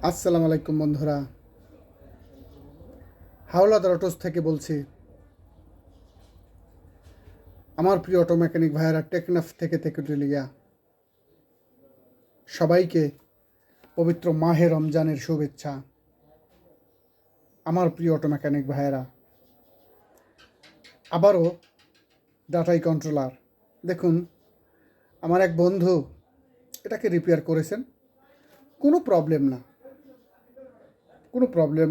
আসসালামু আলাইকুম বন্ধুরা, হাওলাদার অটোস থেকে বলছি। আমার প্রিয় অটো মেকানিক ভাইয়েরা টেকনাফ থেকে তেকুটিলিয়া, সবাইকে পবিত্র মাহে রমজানের শুভেচ্ছা। আমার প্রিয় অটো মেকানিক ভাইয়েরা, আবারও ডাটাই কন্ট্রোলার দেখুন। আমার এক বন্ধু এটাকে রিপেয়ার করেছেন, কোনো প্রবলেম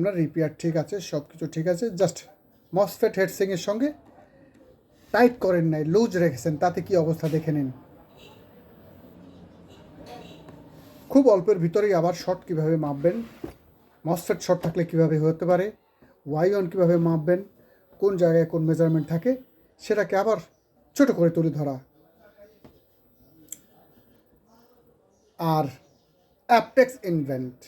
না, রিপেয়ার ঠিক আছে, সব কিছু ঠিক আছে। জাস্ট মসফেট হেডসিংয়ের সঙ্গে টাইট করেন নাই, লুজ রেখেছেন, তাতে কি অবস্থা দেখে নিন। খুব অল্পের ভিতরেই আবার শর্ট কীভাবে মাপবেন, মসফেট শর্ট থাকলে কীভাবে হতে পারে, Y1 কীভাবে মাপবেন, কোন জায়গায় কোন মেজারমেন্ট থাকে, সেটাকে আবার ছোট করে তুলে ধরা। আর অ্যাপটেক্স ইনভেন্ট,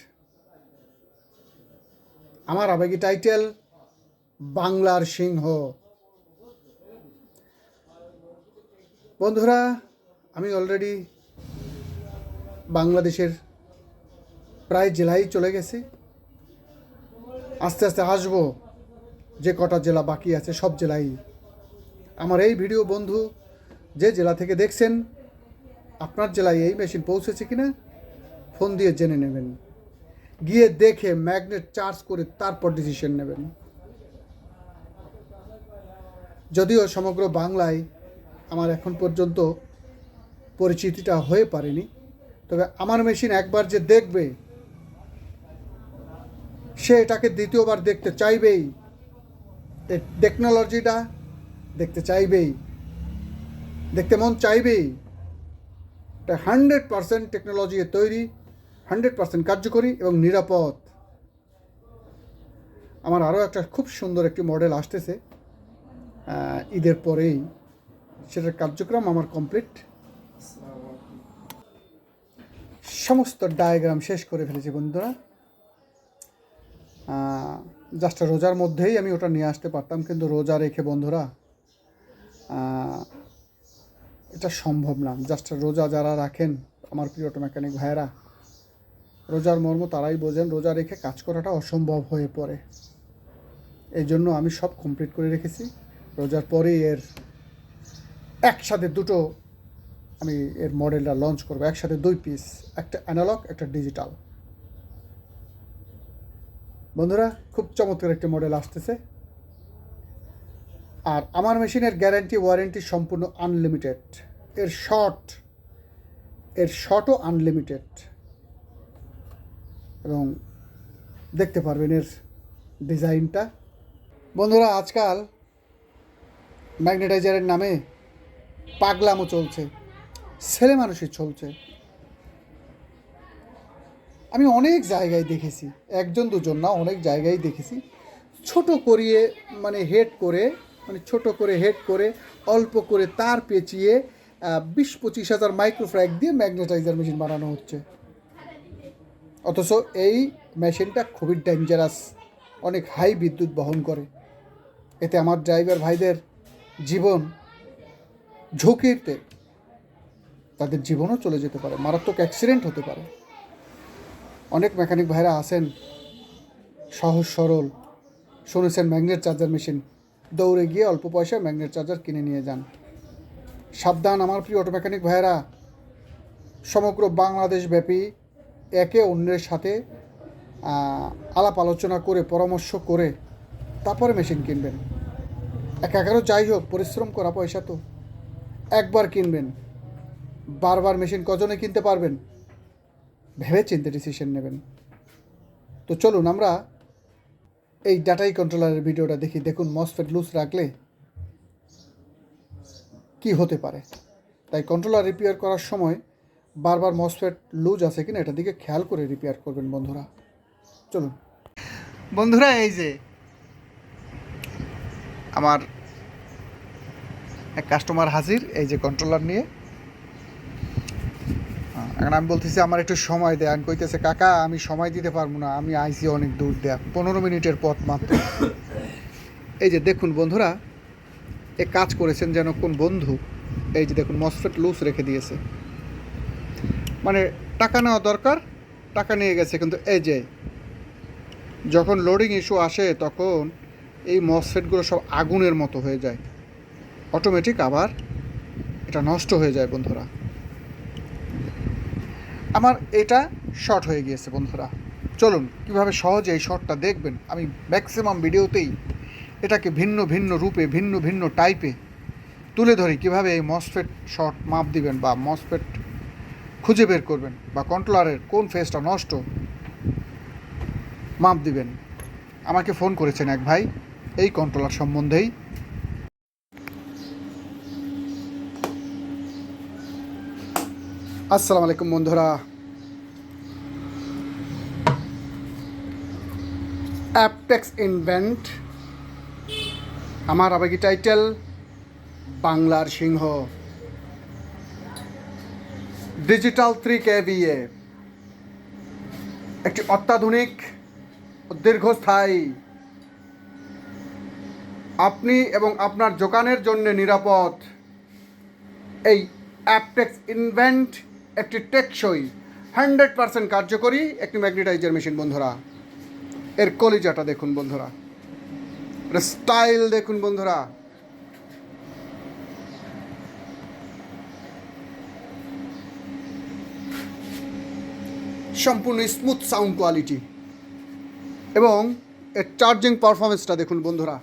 আমার আবেগী টাইটেল বাংলার সিংহ। বন্ধুরা, আমি অলরেডি বাংলাদেশের প্রায় জেলায় চলে গেছি, আস্তে আস্তে আসবো। যে কটা জেলা বাকি আছে সব জেলায়। আমার এই ভিডিও বন্ধু যে জেলা থেকে দেখছেন, আপনার জেলায় এই মেশিন পৌঁছেছে কিনা ফোন দিয়ে জেনে নেবেন, গিয়ে দেখে ম্যাগনেট চার্জ করে তারপর ডিসিশন নেবেন। যদিও সমগ্র বাংলায় আমার এখন পর্যন্ত পরিচিতিটা হয়ে পারেনি, তবে আমার মেশিন একবার যে দেখবে সে এটাকে দ্বিতীয়বার দেখতে চাইবেই, টেকনোলজিটা দেখতে চাইবেই, দেখতে মন চাইবেই। এটা 100% টেকনোলজি তৈরি, 100% কার্যকরী এবং নিরাপদ। আমার আরও একটা খুব সুন্দর একটি মডেল আসতেছে ঈদের পরেই, সেটার কার্যক্রম আমার কমপ্লিট। সমস্ত ডায়াগ্রাম শেষ করে ফেলেছি বন্ধুরা। জাস্ট রোজার মধ্যেই আমি ওটা নিয়ে আসতে পারতাম, কিন্তু রোজা রেখে বন্ধুরা এটা সম্ভব না। জাস্ট রোজা যারা রাখেন আমার প্রিয় অটো মেকানিক ভাইয়েরা, রোজার মর্ম তারাই বোঝেন, রোজা রেখে কাজ করাটা অসম্ভব হয়ে পড়ে। এই জন্য আমি সব কমপ্লিট করে রেখেছি। রোজার পরেই এর একসাথে দুটো আমি এর মডেলটা লঞ্চ করবো, একসাথে 2 পিস, একটা অ্যানালগ একটা ডিজিটাল। বন্ধুরা, খুব চমৎকার একটি মডেল আসতেছে। আর আমার মেশিনের গ্যারান্টি ওয়ারেন্টি সম্পূর্ণ আনলিমিটেড। এর শর্টও আনলিমিটেড, এবং দেখতে পারবেন এর ডিজাইনটা। বন্ধুরা, আজকাল ম্যাগনেটাইজারের নামে পাগলামো চলছে, ছেলে মানুষই চলছে। আমি অনেক জায়গায় দেখেছি, একজন দুজন না, অনেক জায়গায় দেখেছি ছোট করিয়ে ছোট করে হেড করে অল্প করে তার পেঁচিয়ে 20-25 হাজার মাইক্রোফ্র্যাক দিয়ে ম্যাগনেটাইজার মেশিন বানানো হচ্ছে। অথচ এই মেশিনটা খুবই ডেঞ্জারাস, অনেক হাই বিদ্যুৎ বহন করে। এতে আমার ড্রাইভার ভাইদের জীবন ঝুঁকিতে, তাদের জীবনও চলে যেতে পারে, মারাত্মক অ্যাক্সিডেন্ট হতে পারে। অনেক মেকানিক ভাইরা আছেন সহজ সরল, শুনেছেন ম্যাগনেট চার্জার মেশিন, দৌড়ে গিয়ে অল্প পয়সায় ম্যাগনেট চার্জার কিনে নিয়ে যান। সাবধান আমার প্রিয় অটো মেকানিক ভাইয়েরা, সমগ্র বাংলাদেশ ব্যাপী একে অন্যের সাথে আলাপ আলোচনা করে, পরামর্শ করে তারপরে মেশিন কিনবেন। একারও যাই হোক, পরিশ্রম করা পয়সা তো, একবার কিনবেন, বারবার মেশিন কজনে কিনতে পারবেন, ভেবে চিন্তে ডিসিশন নেবেন। তো চলুন আমরা এই ডাটাই কন্ট্রোলারের ভিডিওটা দেখি। দেখুন মসফেট লুজ রাখলে কি হতে পারে। তাই কন্ট্রোলার রিপেয়ার করার সময় বারবার মসফেট লুজ আছে কিনা এটার দিকে খেয়াল করে রিপেয়ার করবেন বন্ধুরা। চলুন বন্ধুরা, এই যে আমার এক কাস্টমার হাজির, এই যে কন্ট্রোলার নিয়ে। এখন আমি বলতেছি আমার একটু সময় দেয়, আমি কইতেছে কাকা আমি সময় দিতে পারবো না, আমি আইসি অনেক দূর দেয়া, 15 মিনিটের পথ মাত্র। এই যে দেখুন বন্ধুরা, এ কাজ করেছেন যেন কোন বন্ধু। এই যে দেখুন মসফেট লুজ রেখে দিয়েছে, মানে টাকা নেওয়া দরকার, টাকা নিয়ে গেছে, কিন্তু এই যে যখন লোডিং ইস্যু আসে তখন এই মসফেটগুলো সব আগুনের মতো হয়ে যায়, অটোমেটিক আবার এটা নষ্ট হয়ে যায় বন্ধুরা। আমার এটা শর্ট হয়ে গিয়েছে বন্ধুরা। চলুন কীভাবে সহজে এই শর্টটা দেখবেন, আমি ম্যাক্সিমাম ভিডিওতেই এটাকে ভিন্ন ভিন্ন রূপে ভিন্ন ভিন্ন টাইপে তুলে ধরি, কীভাবে এই মসফেট শর্ট মাপ দিবেন বা মসফেট খুঁজে বের করবেন বা কন্ট্রোলারের কোন ফেজটা নষ্ট মাপ দিবেন। আমাকে ফোন করেছেন এক ভাই এই কন্ট্রোলার সম্বন্ধেই। আসসালামু আলাইকুম বন্ধুরা, অ্যাপটেক্স ইনভেন্ট আমার আবেগী টাইটেল বাংলার সিংহ, ডিজিটাল 3 kVA, একটি অত্যাধুনিক দীর্ঘস্থায়ী, আপনি এবং আপনার দোকানের জন্য নিরাপদ এই অ্যাপটেক্স ইনভেন্ট একটি টেকসই 100% কার্যকরী একটি ম্যাগনেটাইজার মেশিন বন্ধুরা। এর কলিজাটা দেখুন বন্ধুরা, এর স্টাইল দেখুন বন্ধুরা। সম্পূর্ণ স্মুথ সাউন্ড কোয়ালিটি এবং এর চার্জিং পারফরমেন্সটা দেখুন বন্ধুরা।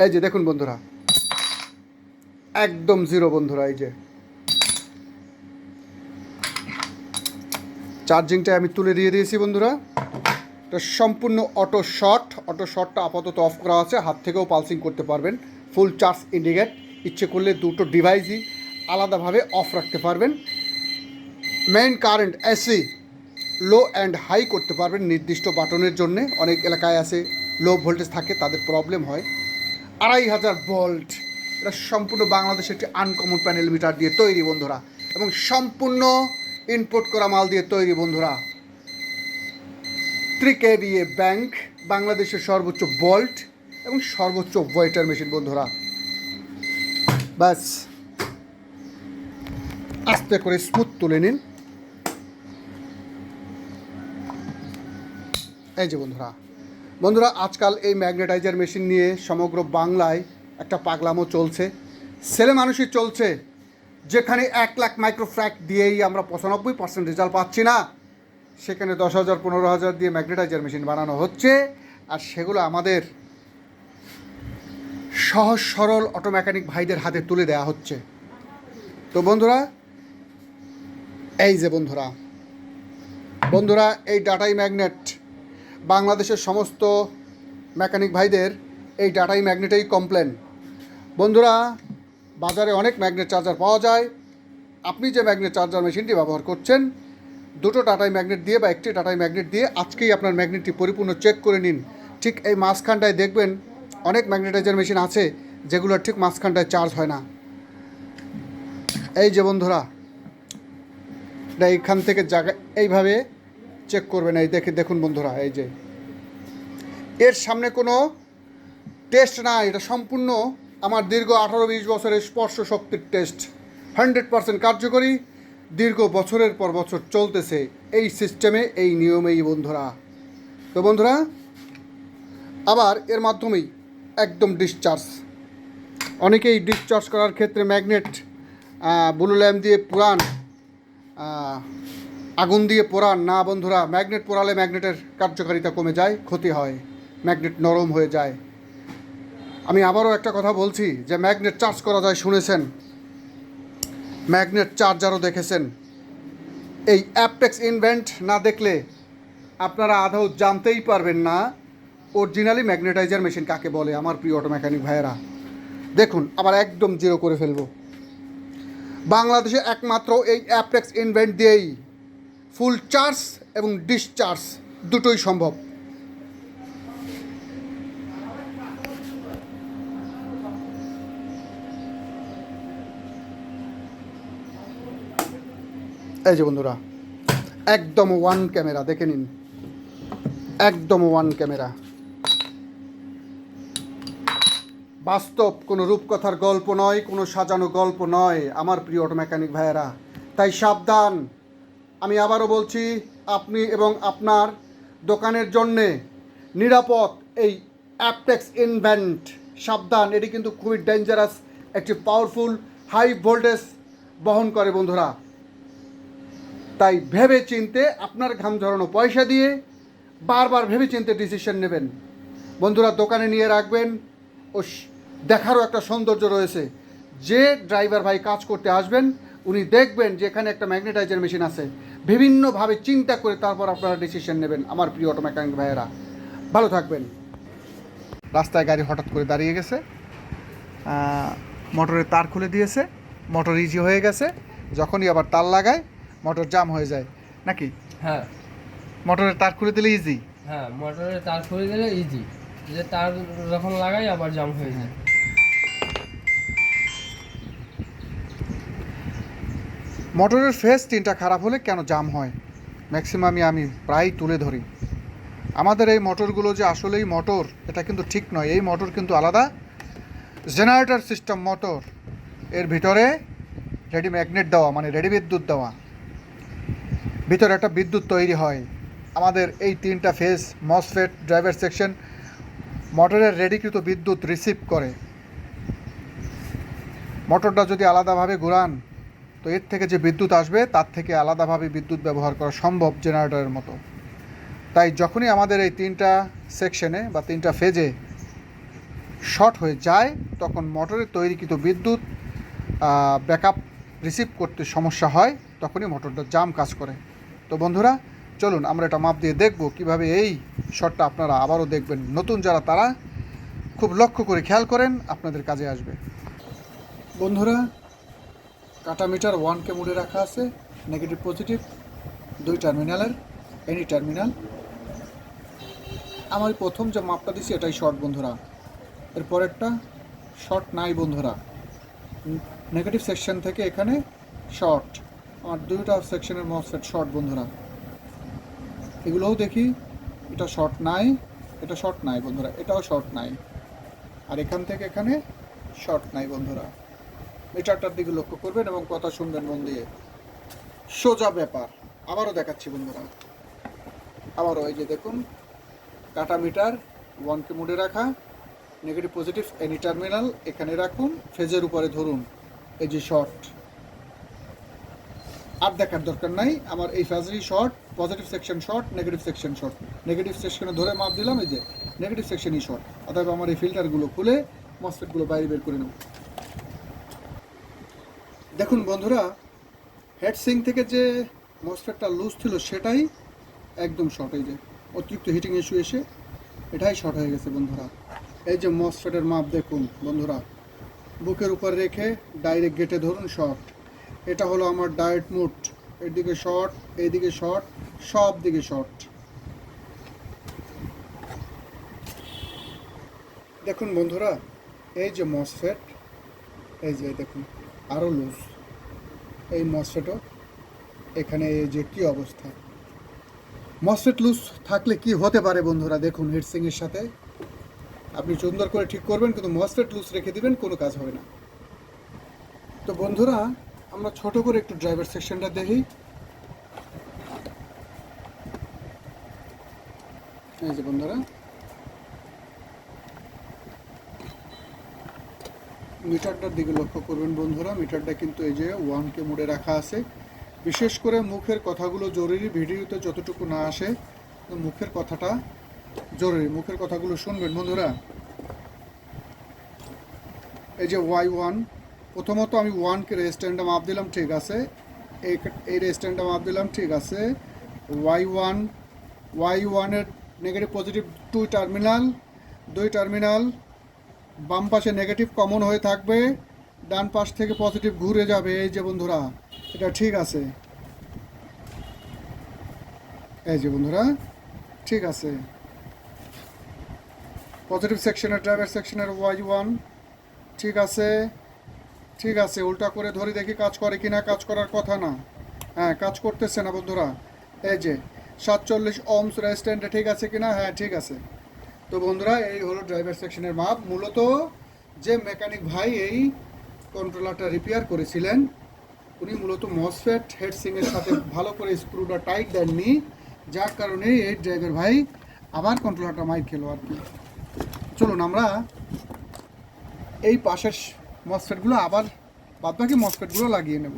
এই যে দেখুন বন্ধুরা, একদম জিরো বন্ধুরা। এই যে চার্জিংটা আমি তুলে দিয়ে দিয়েছি বন্ধুরা। এটা সম্পূর্ণ অটো শটটা আপাতত অফ করা আছে, হাত থেকেও পালসিং করতে পারবেন। ফুল চার্জ ইন্ডিকেট, ইচ্ছে করলে দুটো ডিভাইসই আলাদাভাবে অফ রাখতে পারবেন। Main current AC low and high করতে পারবেন নির্দিষ্ট বাটনের জন্যে। অনেক এলাকায় আছে লো ভোল্টেজ থাকে, তাদের প্রবলেম হয়। 2500 ভোল্ট, এটা সম্পূর্ণ বাংলাদেশের একটি আনকমন প্যানেল মিটার দিয়ে তৈরি বন্ধুরা, এবং সম্পূর্ণ ইনপুট করা মাল দিয়ে তৈরি বন্ধুরা। 3 kVA ব্যাংক, বাংলাদেশের সর্বোচ্চ ভোল্ট এবং সর্বোচ্চ ওয়েটার মেশিন বন্ধুরা। ব্যাস আস্তে করে স্মুথ তুলে নিন। এই যে বন্ধুরা আজকাল এই ম্যাগনেটাইজার মেশিন নিয়ে সমগ্র বাংলায় একটা পাগলামো চলছে, ছেলে মানুষই চলছে। যেখানে 1 লাখ মাইক্রোফ্র্যাক দিয়েই আমরা 95% রেজাল্ট পাচ্ছি না, সেখানে 10,000 15,000 দিয়ে ম্যাগনেটাইজার মেশিন বানানো হচ্ছে, আর সেগুলো আমাদের সহজ সরল অটো মেকানিক ভাইদের হাতে তুলে দেওয়া হচ্ছে। তো বন্ধুরা এই যে বন্ধুরা এই ডাটাই ম্যাগনেট বাংলাদেশের সমস্ত মেকানিক ভাইদের এই ডাটাই ম্যাগনেটেই কমপ্লেন বন্ধুরা। বাজারে অনেক ম্যাগনেট চার্জার পাওয়া যায়। আপনি যে ম্যাগনেট চার্জার মেশিনটি ব্যবহার করছেন, দুটো ডাটাই ম্যাগনেট দিয়ে বা একটি ডাটাই ম্যাগনেট দিয়ে আজকেই আপনার ম্যাগনেটটি পরিপূর্ণ চেক করে নিন। ঠিক এই মাঝখানটায় দেখবেন অনেক ম্যাগনেটাইজার মেশিন আছে যেগুলোর ঠিক মাঝখানটায় চার্জ হয় না। এই যে বন্ধুরা, এটা এইখান থেকে জায়গা এইভাবে চেক করবেন। এই দেখুন বন্ধুরা, এই যে এর সামনে কোনো টেস্ট না, এটা সম্পূর্ণ আমার দীর্ঘ 18-20 বছরের স্পর্শ শক্তির টেস্ট। 100% কার্যকরী, দীর্ঘ বছরের পর বছর চলতেছে এই সিস্টেমে, এই নিয়মেই বন্ধুরা। তো বন্ধুরা আবার এর মাধ্যমেই একদম ডিসচার্জ, অনেকেই ডিসচার্জ করার ক্ষেত্রে ম্যাগনেট ব্লু ল্যাম্প দিয়ে পুরান, আগুন দিয়ে পোড়ান না বন্ধুরা। ম্যাগনেট পোড়ালে ম্যাগনেটের কার্যকারিতা কমে যায়, ক্ষতি হয়, ম্যাগনেট নরম হয়ে যায়। আমি আবারও একটা কথা বলছি যে ম্যাগনেট চার্জ করা যায় শুনেছেন, ম্যাগনেট চার্জারও দেখেছেন। এই অ্যাপটেক্স ইনভেন্ট না দেখলে আপনারা আদৌ জানতেই পারবেন না অরিজিনালি ম্যাগনেটাইজার মেশিন কাকে বলে। আমার প্রিয় অটো মেকানিক ভাইয়েরা দেখুন, আবার একদম জিরো করে ফেলবো। বাংলাদেশে একমাত্র এই অ্যাপটেক্স ইনভেন্ট দিয়েই ফুল চার্জ এবং ডিসচার্জ দুটোই সম্ভব। এই যে বন্ধুরা একদম ওয়ান ক্যামেরা, দেখে নিন, একদম ওয়ান ক্যামেরা। বাস্তব, কোনো রূপকথার গল্প নয়, কোনো সাজানো গল্প নয় আমার প্রিয় অটো মেকানিক ভাইয়েরা। তাই সাবধান, আমি আবারও বলছি, আপনি এবং আপনার দোকানের জন্যে নিরাপদ এই অ্যাপটেক্স ইনভেন্ট সাবধান, এটি কিন্তু খুবই ডেঞ্জারাস একটি পাওয়ারফুল হাই ভোল্টেজ বহন করে বন্ধুরা। তাই ভেবে চিনতে, আপনার ঘাম ঝরানো পয়সা দিয়ে বারবার ভেবে চিনতে ডিসিশন নেবেন বন্ধুরা। দোকানে নিয়ে রাখবেন, ও দেখারও একটা সৌন্দর্য রয়েছে। যে ড্রাইভার ভাই কাজ করতে আসবেন উনি দেখবেন যে এখানে একটা ম্যাগনেটাইজার মেশিন আছে, বিভিন্নভাবে চিন্তা করে তারপর আপনারা ডিসিশন নেবেন। আমার প্রিয় অটো মেকানিক ভাইয়েরা, ভালো থাকবেন। রাস্তায় গাড়ি হঠাৎ করে দাঁড়িয়ে গেছে, মোটরের তার খুলে দিয়েছে, মোটর ইজি হয়ে গেছে। যখনই আবার তার লাগায় মোটর জাম হয়ে যায় নাকি? হ্যাঁ, মোটরের তার খুলে দিলে ইজি। হ্যাঁ, মোটরের তার খুলে দিলে ইজি, যে তার যখন লাগাই আবার জাম হয়ে যায়। মোটরের ফেস তিনটা খারাপ হলে কেন জাম হয় ম্যাক্সিমামই আমি প্রায় তুলে ধরি। আমাদের এই মোটরগুলো যে আসলেই মোটর, এটা কিন্তু ঠিক নয়। এই মোটর কিন্তু আলাদা জেনারেটর সিস্টেম মোটর, এর ভিতরে রেডি ম্যাগনেট দেওয়া, মানে রেডি বিদ্যুৎ দেওয়া, ভিতরে একটা বিদ্যুৎ তৈরি হয়। আমাদের এই তিনটা ফেজ মসফেট ড্রাইভার সেকশন মোটরের রেডিকৃত বিদ্যুৎ রিসিভ করে। মোটরটা যদি আলাদাভাবে ঘুরান তো এর থেকে যে বিদ্যুৎ আসবে তার থেকে আলাদাভাবে বিদ্যুৎ ব্যবহার করা সম্ভব জেনারেটরের মতো। তাই যখনই আমাদের এই তিনটা সেকশনে বা তিনটা ফেজে শর্ট হয়ে যায় তখন মোটরের তৈরিকৃত বিদ্যুৎ ব্যাকআপ রিসিভ করতে সমস্যা হয়, তখনই মোটরটা জাম কাজ করে। তো বন্ধুরা চলুন আমরা এটা মাপ দিয়ে দেখব কিভাবে এই শর্টটা আপনারা আবারও দেখবেন। নতুন যারা তারা খুব লক্ষ্য করে খেয়াল করেন, আপনাদের কাজে আসবে। বন্ধুরা কাটা মিটার 1K মোডে রাখা আছে, নেগেটিভ পজিটিভ দুই টার্মিনালের এনি টার্মিনাল। আমার প্রথম যে মাপটা দিচ্ছি এটাই শর্ট বন্ধুরা, এরপরেরটা শর্ট নাই বন্ধুরা। নেগেটিভ সেকশন থেকে এখানে শর্ট, আমার দুইটা সেকশনের মসফেট শর্ট বন্ধুরা। এগুলোও দেখি, এটা শর্ট নাই, এটা শর্ট নাই বন্ধুরা, এটাও শর্ট নাই, আর এখান থেকে এখানে শর্ট নাই বন্ধুরা। মিটারটার দিকে লক্ষ্য করবেন এবং কথা শুনবেন মন দিয়ে, সোজা ব্যাপার। আবারও দেখাচ্ছি বন্ধুরা, আবারও এই যে দেখুন কাটা মিটার 1K মোডে রাখা, নেগেটিভ পজিটিভ এনি টার্মিনাল এখানে রাখুন, ফেজের উপরে ধরুন, এই যে শর্ট। আর দেখার দরকার নাই, আমার এই ফেজেরই short, positive section short, negative section short. নেগেটিভ সেকশনে ধরে মাপ দিলাম, এই যে নেগেটিভ সেকশনই শর্ট। অতএব আমার এই ফিল্টারগুলো খুলে মসফেটগুলো বাইরে বের করে নেব। দেখুন বন্ধুরা, হেড সিঙ্ক থেকে যে মসফেটটা লুজ ছিল সেটাই একদম শর্ট, এই যে অতিরিক্ত হিটিং ইস্যু এসে এটাই শর্ট হয়ে গেছে বন্ধুরা। এই যে মসফেটের মাপ দেখুন বন্ধুরা, বুকের উপর রেখে ডাইরেক্ট গেটে ধরুন শর্ট। এটা হলো আমার ডায়েট মুড, এদিকে শর্ট, এইদিকে শর্ট, সব দিকে শর্ট। দেখুন বন্ধুরা, এই যে মসফেট, এই যে দেখুন আরও লুজ, এই মসফেটও এখানে এই যে কী অবস্থা। মসফেট লুজ থাকলে কি হতে পারে বন্ধুরা, দেখুন হিটসিংয়ের সাথে আপনি সুন্দর করে ঠিক করবেন, কিন্তু মসফেট লুজ রেখে দিবেন, কোনো কাজ হবে না। তো বন্ধুরা আমরা ছোট করে একটু ড্রাইভার সেকশনটা দেখি। এই যে বন্ধুরা মিটারটার দিকে লক্ষ্য করবেন বন্ধুরা, মিটারটা কিন্তু এই যে 1K মোডে রাখা আছে। বিশেষ করে মুখের কথাগুলো জরুরি, ভিডিওতে যতটুকু না আসে মুখের কথাটা জরুরি, মুখের কথাগুলো শুনবেন বন্ধুরা। এই যে Y1, প্রথমত আমি 1K রেজিস্ট্যান্টটা মাপ দিলাম, ঠিক আছে, এই রেজিস্ট্যান্টটা মাপ দিলাম, ঠিক আছে। Y1 এর নেগেটিভ পজিটিভ দুই টার্মিনাল, বাম পাশে নেগেটিভ কমন হয়ে থাকবে, ডান পাশ থেকে পজিটিভ ঘুরে যাবে, এই যে বন্ধুরা এটা ঠিক আছে, এই যে বন্ধুরা ঠিক আছে। পজিটিভ সেকশনের ড্রাইভার সেকশনের Y1 ঠিক আছে, ঠিক আছে। উল্টা করে ধরে দেখি কাজ করে কিনা, কাজ করার কথা না, হ্যাঁ কাজ করতেছে না বন্ধুরা। এই যে 47 ohms রেজিস্ট্যান্টে ঠিক আছে কিনা, হ্যাঁ ঠিক আছে। তো বন্ধুরা এই হলো ড্রাইভার সেকশনের মাপ। মূলত যে মেকানিক ভাই এই কন্ট্রোলারটা রিপেয়ার করেছিলেন উনি মূলত মসফেট হেডসিংয়ের সাথে ভালো করে স্ক্রুটা টাইট দেননি, যার কারণে এই ড্রাইভার ভাই আবার কন্ট্রোলারটা মাইর খেলো আর কি। চলুন আমরা এই পাশের মসফেটগুলো আবার বাদবাকি মসফেটগুলো লাগিয়ে নেব।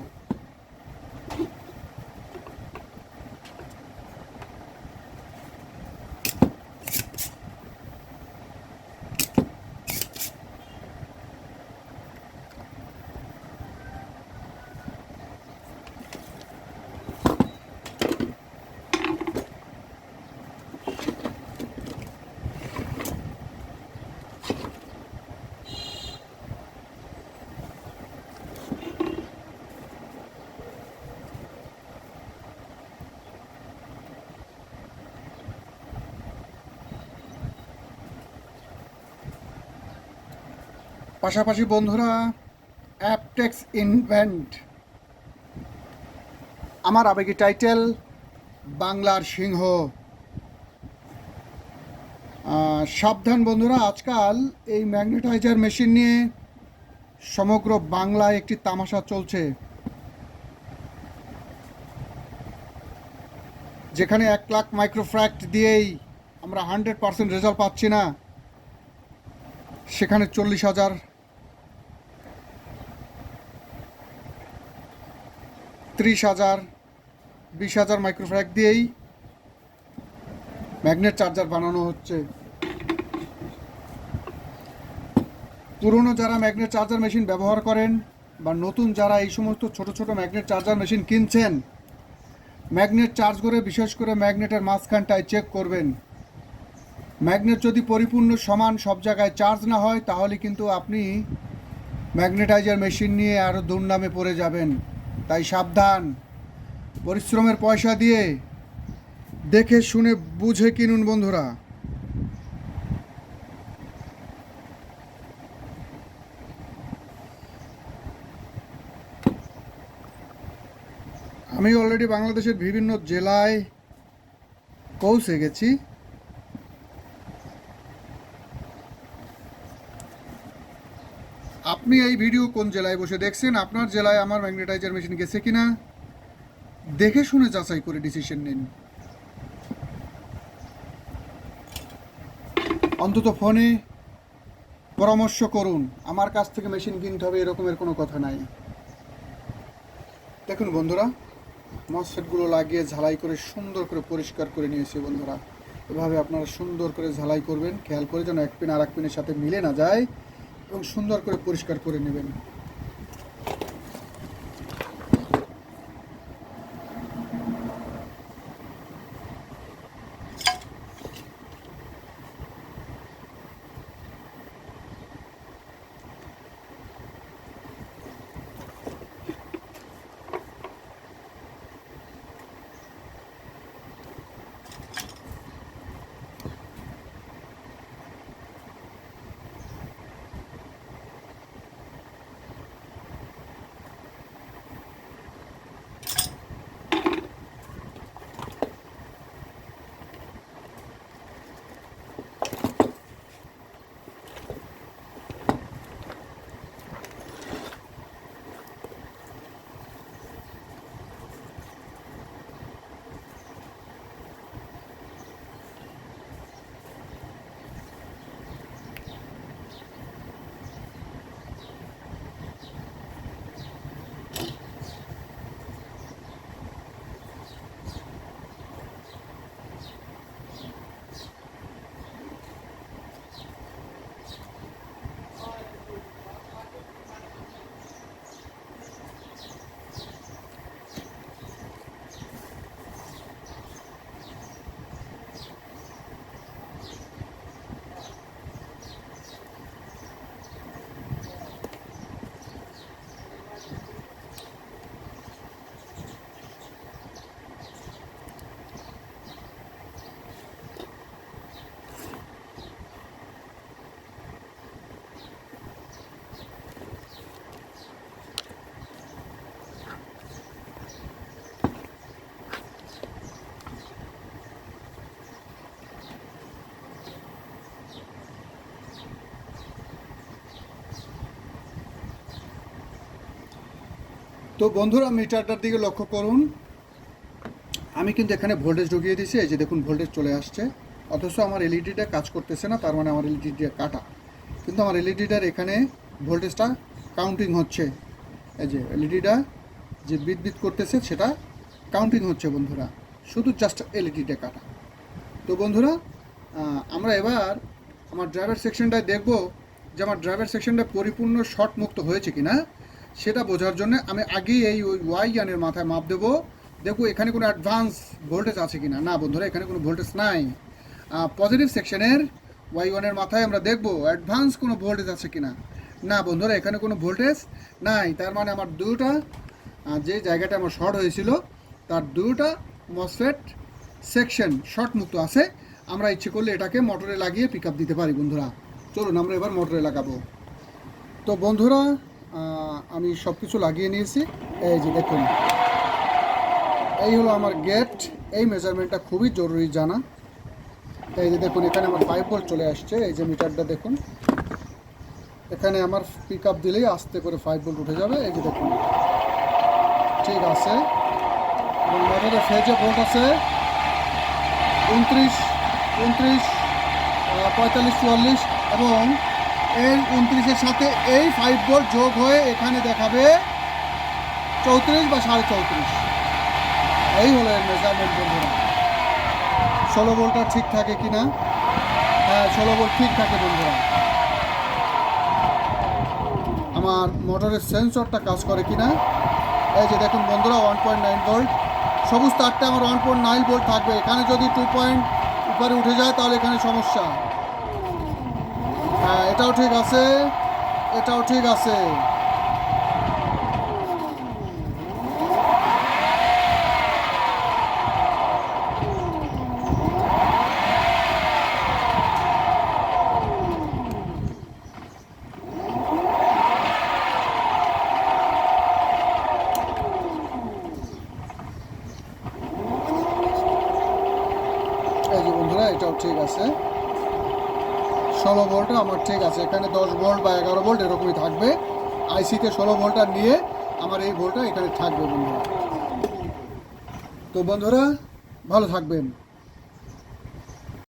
পাশাপাশি বন্ধুরা, অ্যাপটেক্স ইনভেন্ট, আমার আবেগী টাইটেল বাংলার সিংহ। সাবধান বন্ধুরা, আজকাল এই ম্যাগনেটাইজার মেশিন নিয়ে সমগ্র বাংলায় একটি তামাশা চলছে। যেখানে 1 লাখ মাইক্রোফ্র্যাক্ট দিয়েই আমরা 100% রেজাল্ট পাচ্ছি না, সেখানে 40,000, 30,000, 20,000 মাইক্রোফ্র্যাক্ট দিয়েই ম্যাগনেট চার্জার বানানো হচ্ছে। পুরনো যারা ম্যাগনেট চার্জার মেশিন ব্যবহার করেন বা নতুন যারা এই সমস্ত ছোট ছোট ম্যাগনেট চার্জার মেশিন কিনছেন, ম্যাগনেট চার্জ করে বিশেষ করে ম্যাগনেটের মাঝখানটায় চেক করবেন। ম্যাগনেট যদি পরিপূর্ণ সমান সব জায়গায় চার্জ না হয়, তাহলে কিন্তু আপনি ম্যাগনেটাইজার মেশিন নিয়ে আরও দুর্নামে পড়ে যাবেন। তাই সাবধান, পরিশ্রমের পয়সা দিয়ে দেখে শুনে বুঝে কিনুন বন্ধুরা। আমি অলরেডি বাংলাদেশের বিভিন্ন জেলায় পৌঁছে গেছি। আপনি এই ভিডিও কোন জেলায় বসে দেখছেন, আপনার জেলায় আমার ম্যাগনেটাইজার মেশিন গেছে কিনা দেখে শুনে যাচাই করে ডিসিশন নিন। অন্তত ফোনে পরামর্শ করুন, আমার কাছ থেকে মেশিন কিনতে হবে এরকমের কোনো কথা নাই। দেখুন বন্ধুরা, মসফেটগুলো লাগিয়ে ঝালাই করে সুন্দর করে পরিষ্কার করে নিয়েছি বন্ধুরা। এভাবে আপনারা সুন্দর করে ঝালাই করবেন, খেয়াল করে যেন এক পিন আর এক পিনের সাথে মিলে না যায়, এবং সুন্দর করে পরিষ্কার করে নেবেন। তো বন্ধুরা মিটারটার দিকে লক্ষ্য করুন, আমি কিন্তু এখানে ভোল্টেজ ঢুকিয়ে দিয়েছি, এই যে দেখুন ভোল্টেজ চলে আসছে, অথচ আমার এলইডিটা কাজ করতেছে না, তার মানে আমার এলইডিটা কাটা। কিন্তু আমার এলইডিটার এখানে ভোল্টেজটা কাউন্টিং হচ্ছে, এই যে এলইডিটা যে বিদ্যুৎ করতেছে সেটা কাউন্টিং হচ্ছে বন্ধুরা, শুধু জাস্ট এলইডিটা কাটা। তো বন্ধুরা আমরা এবার আমার ড্রাইভার সেকশনটায় দেখব যে আমার ড্রাইভার সেকশনটা পরিপূর্ণ শর্ট মুক্ত হয়েছে কি না, সেটা বোঝার জন্য আমি আগেই এই ওই ওয়াই ইয়ানের মাথায় মাপ দেবো, দেখো এখানে কোনো অ্যাডভান্স ভোল্টেজ আছে কি না। না বন্ধুরা, এখানে কোনো ভোল্টেজ নাই। পজিটিভ সেকশনের ওয়াই ওয়ানের মাথায় আমরা দেখবো অ্যাডভান্স কোনো ভোল্টেজ আছে কি না। না বন্ধুরা, এখানে কোনো ভোল্টেজ নাই, তার মানে আমার দুটো যে জায়গাটা আমার শর্ট হয়েছিল তার দুটো মসফেট সেকশন শর্ট মুক্ত আছে। আমরা ইচ্ছে করলে এটাকে মোটরে লাগিয়ে পিক আপ দিতে পারি বন্ধুরা। চলুন আমরা এবার মোটরে লাগাবো। তো বন্ধুরা আমি সব কিছু লাগিয়ে নিয়েছি, এই যে দেখুন এই হলো আমার গেট। এই মেজারমেন্টটা খুবই জরুরি জানা। এই যে দেখুন এখানে আমার 5 ভোল্ট চলে আসছে, এই যে মিটারটা দেখুন, এখানে আমার পিক আপ দিলেই আস্তে করে 5 ভোল্ট উঠে যাবে। এই যে দেখুন ঠিক আছে, এবং মোটরের ফেজে ভোল্ট আছে 29, 45, 44, এবং এই 29-এর সাথে এই 5 ভোল্ট যোগ হয়ে এখানে দেখাবে 34 বা 34.5। এই হলো এর মেজারমেন্ট বন্ধুরা। 16 ভোল্টটা ঠিক থাকে কি না? হ্যাঁ 16 ভোল্ট ঠিক থাকে বন্ধুরা। আমার মোটরের সেন্সরটা কাজ করে কি না, এই যে দেখুন বন্ধুরা 1.9 ভোল্ট, সবুজ তারটা আমার 1.9 ভোল্ট থাকবে। এখানে যদি 2 পয়েন্ট উপরে উঠে যায় তাহলে এখানে সমস্যা। হ্যাঁ এটাও ঠিক আছে, এটাও ঠিক আছে। এই যে বন্ধুরা এটাও ঠিক আছে, 16 ভোল্টটা আমার ঠিক আছে। এখানে 10 ভোল্ট বা 11 ভোল্ট এরকমই থাকবে। আইসিতে 16 ভোল্টটা নিয়ে আমার এই ভোল্টটা এখানে থাকবে বন্ধুরা। তো বন্ধুরা ভালো থাকবেন।